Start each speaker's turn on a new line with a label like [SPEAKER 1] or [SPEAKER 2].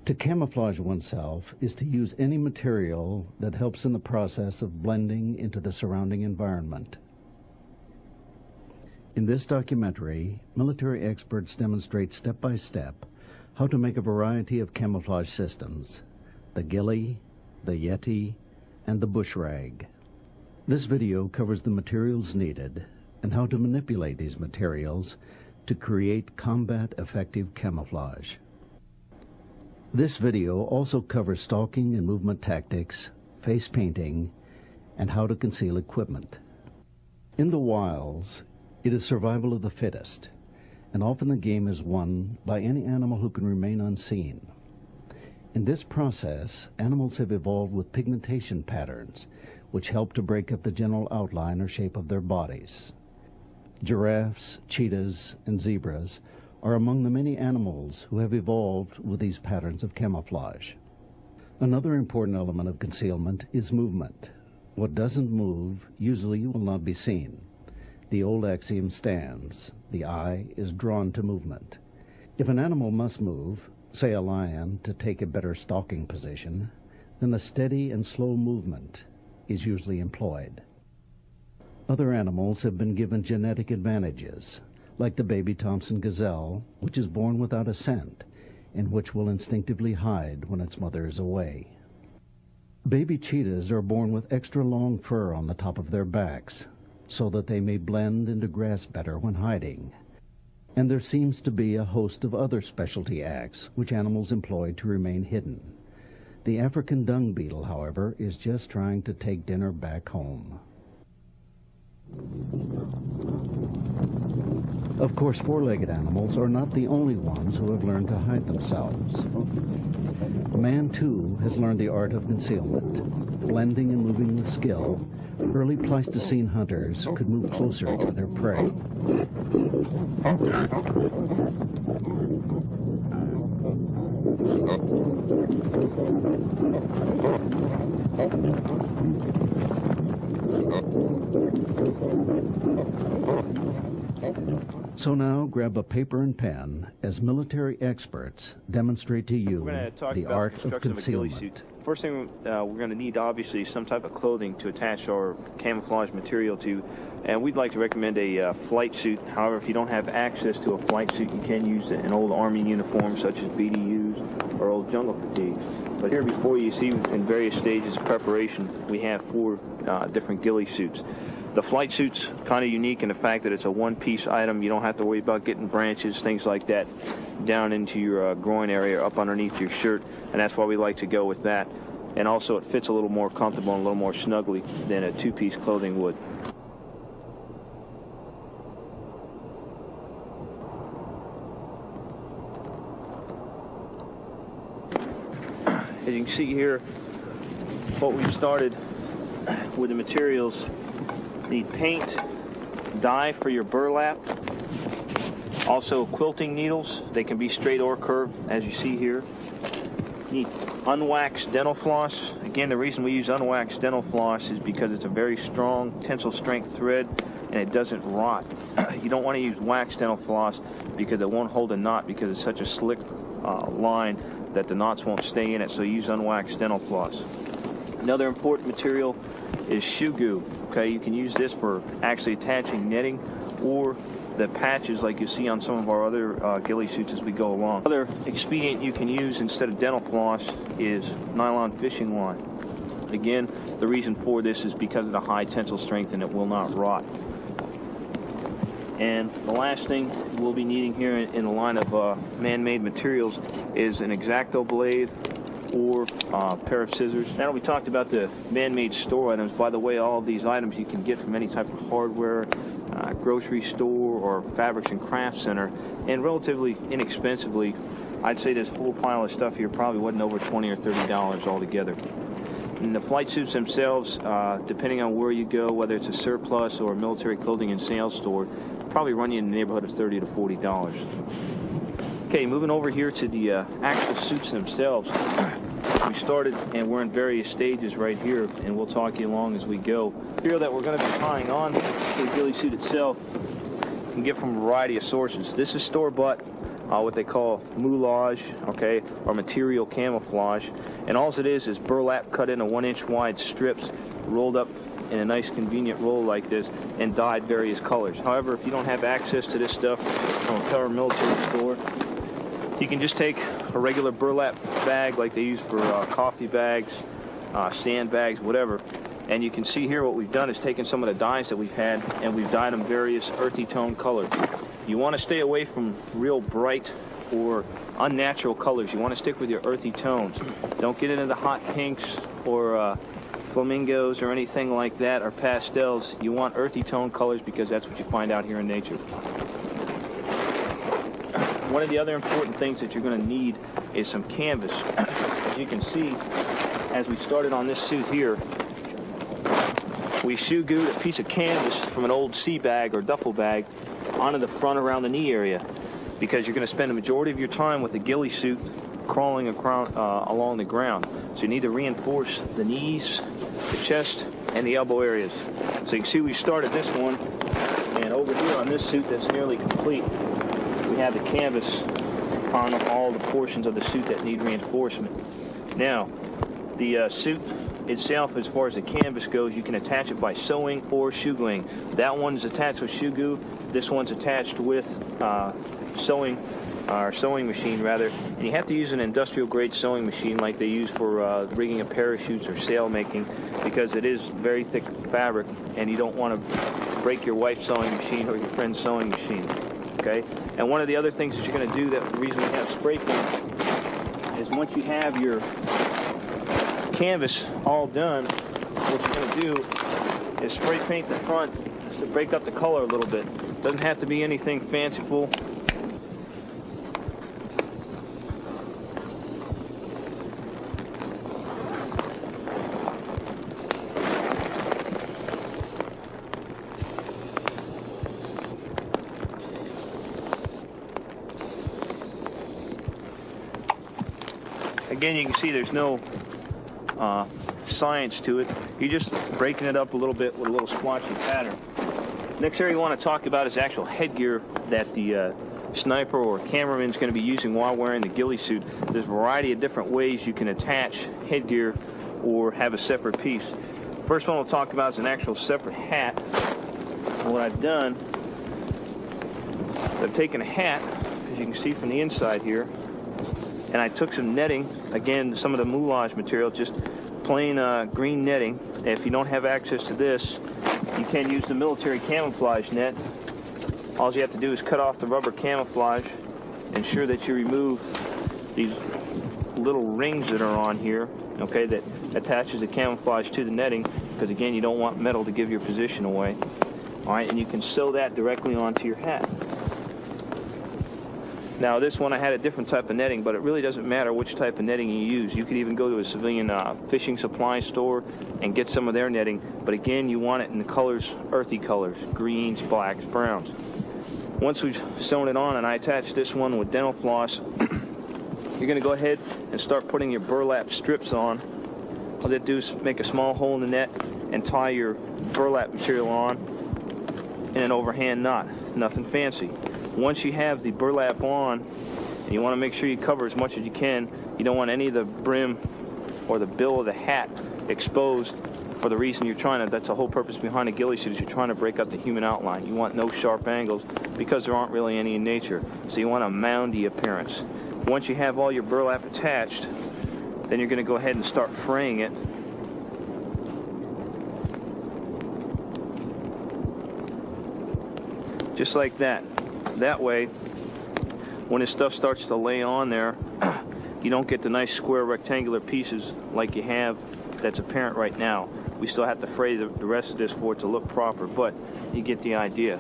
[SPEAKER 1] To camouflage oneself is to use any material that helps in the process of blending into the surrounding environment. In this documentary, military experts demonstrate step by step how to make a variety of camouflage systems: the ghillie, the yeti, and the bush rag. This video covers the materials needed and how to manipulate these materials to create combat-effective camouflage. This video also covers stalking and movement tactics, face painting, and how to conceal equipment. In the wilds, it is survival of the fittest, and often the game is won by any animal who can remain unseen. In this process, animals have evolved with pigmentation patterns, which help to break up the general outline or shape of their bodies. Giraffes, cheetahs, and zebras are among the many animals who have evolved with these patterns of camouflage. Another important element of concealment is movement. What doesn't move usually will not be seen. The old axiom stands: the eye is drawn to movement. If an animal must move, say a lion, to take a better stalking position, then a steady and slow movement is usually employed. Other animals have been given genetic advantages, like the baby Thompson gazelle, which is born without a scent and which will instinctively hide when its mother is away. Baby cheetahs are born with extra long fur on the top of their backs, so that they may blend into grass better when hiding. And there seems to be a host of other specialty acts which animals employ to remain hidden. The African dung beetle, however, is just trying to take dinner back home. Of course, four-legged animals are not the only ones who have learned to hide themselves. Man, too, has learned the art of concealment. Blending and moving with skill, early Pleistocene hunters could move closer to their prey. So now grab a paper and pen as military experts demonstrate to you the art of concealment.
[SPEAKER 2] First thing we're going to need, obviously, some type of clothing to attach our camouflage material to, and we'd like to recommend a flight suit. However, if you don't have access to a flight suit, you can use an old Army uniform such as BDUs or old jungle fatigues. But here before you see, in various stages of preparation, we have 4 different ghillie suits. The flight suit's kind of unique in the fact that it's a one-piece item. You don't have to worry about getting branches, things like that, down into your groin area, up underneath your shirt, and that's why we like to go with that. And also it fits a little more comfortable and a little more snugly than a 2-piece clothing would. As you can see here, what we've started with the materials: need paint, dye for your burlap, also quilting needles. They can be straight or curved, as you see here. Need unwaxed dental floss. Again, the reason we use unwaxed dental floss is because it's a very strong tensile strength thread and it doesn't rot. You don't want to use waxed dental floss because it won't hold a knot, because it's such a slick line that the knots won't stay in it, so use unwaxed dental floss. Another important material is shoe goo. Okay, you can use this for actually attaching netting or the patches like you see on some of our other ghillie suits as we go along. Another expedient you can use instead of dental floss is nylon fishing line. Again, the reason for this is because of the high tensile strength and it will not rot. And the last thing we'll be needing here in the line of man-made materials is an X-Acto blade or a pair of scissors. Now we talked about the man-made store items. By the way, all of these items you can get from any type of hardware, grocery store, or fabrics and craft center, and relatively inexpensively. I'd say this whole pile of stuff here probably wasn't over $20 or $30 altogether. And the flight suits themselves, depending on where you go, whether it's a surplus or a military clothing and sales store, probably run you in the neighborhood of $30 to $40. Okay, moving over here to the actual suits themselves. We started and we're in various stages right here, and we'll talk you along as we go. The material that we're going to be tying on to the ghillie suit itself you can get from a variety of sources. This is store-bought. what they call moulage, okay, or material camouflage. And all it is burlap cut into 1-inch wide strips, rolled up in a nice convenient roll like this, and dyed various colors. However, if you don't have access to this stuff from a paramilitary store, you can just take a regular burlap bag like they use for coffee bags, sandbags, whatever. And you can see here what we've done is taken some of the dyes that we've had and we've dyed them various earthy tone colors. You want to stay away from real bright or unnatural colors. You want to stick with your earthy tones. Don't get into the hot pinks or flamingos or anything like that, or pastels. You want earthy tone colors because that's what you find out here in nature. One of the other important things that you're going to need is some canvas. As you can see, as we started on this suit here, we shoe glued a piece of canvas from an old sea bag or duffel bag onto the front around the knee area, because you're going to spend the majority of your time with the ghillie suit crawling along the ground. So you need to reinforce the knees, the chest, and the elbow areas. So you can see we started this one, and over here on this suit that's nearly complete, we have the canvas on all the portions of the suit that need reinforcement. Now, the suit itself, as far as the canvas goes, you can attach it by sewing or shoe gluing. That one's attached with shoe glue. This one's attached with sewing machine rather. And you have to use an industrial grade sewing machine like they use for rigging of parachutes or sail making, because it is very thick fabric and you don't want to break your wife's sewing machine or your friend's sewing machine. Okay? And one of the other things that you're going to do, that the reason we have spray paint, is once you have your canvas all done, what you're going to do is spray paint the front to break up the color a little bit. Doesn't have to be anything fanciful. Again, you can see there's no science to it. You're just breaking it up a little bit with a little splotchy pattern. Next area you want to talk about is actual headgear that the sniper or cameraman is going to be using while wearing the ghillie suit. There's a variety of different ways you can attach headgear or have a separate piece. First one we'll talk about is an actual separate hat. And what I've done is I've taken a hat, as you can see from the inside here, and I took some netting, again, some of the moulage material, just plain green netting. And if you don't have access to this, you can use the military camouflage net. All you have to do is cut off the rubber camouflage, ensure that you remove these little rings that are on here, okay, that attaches the camouflage to the netting, because again, you don't want metal to give your position away. All right, and you can sew that directly onto your hat. Now, this one I had a different type of netting, but it really doesn't matter which type of netting you use. You could even go to a civilian fishing supply store and get some of their netting, but again, you want it in the colors, earthy colors, greens, blacks, browns. Once we've sewn it on and I attached this one with dental floss, you're going to go ahead and start putting your burlap strips on. All you have to do is make a small hole in the net and tie your burlap material on in an overhand knot. Nothing fancy. Once you have the burlap on, and you want to make sure you cover as much as you can, you don't want any of the brim or the bill of the hat exposed, for the reason you're trying to, that's the whole purpose behind a ghillie suit, is you're trying to break up the human outline. You want no sharp angles because there aren't really any in nature. So you want a moundy appearance. Once you have all your burlap attached, then you're going to go ahead and start fraying it. Just like that. That way, when this stuff starts to lay on there, you don't get the nice square rectangular pieces like you have that's apparent right now. We still have to fray the rest of this for it to look proper, but you get the idea.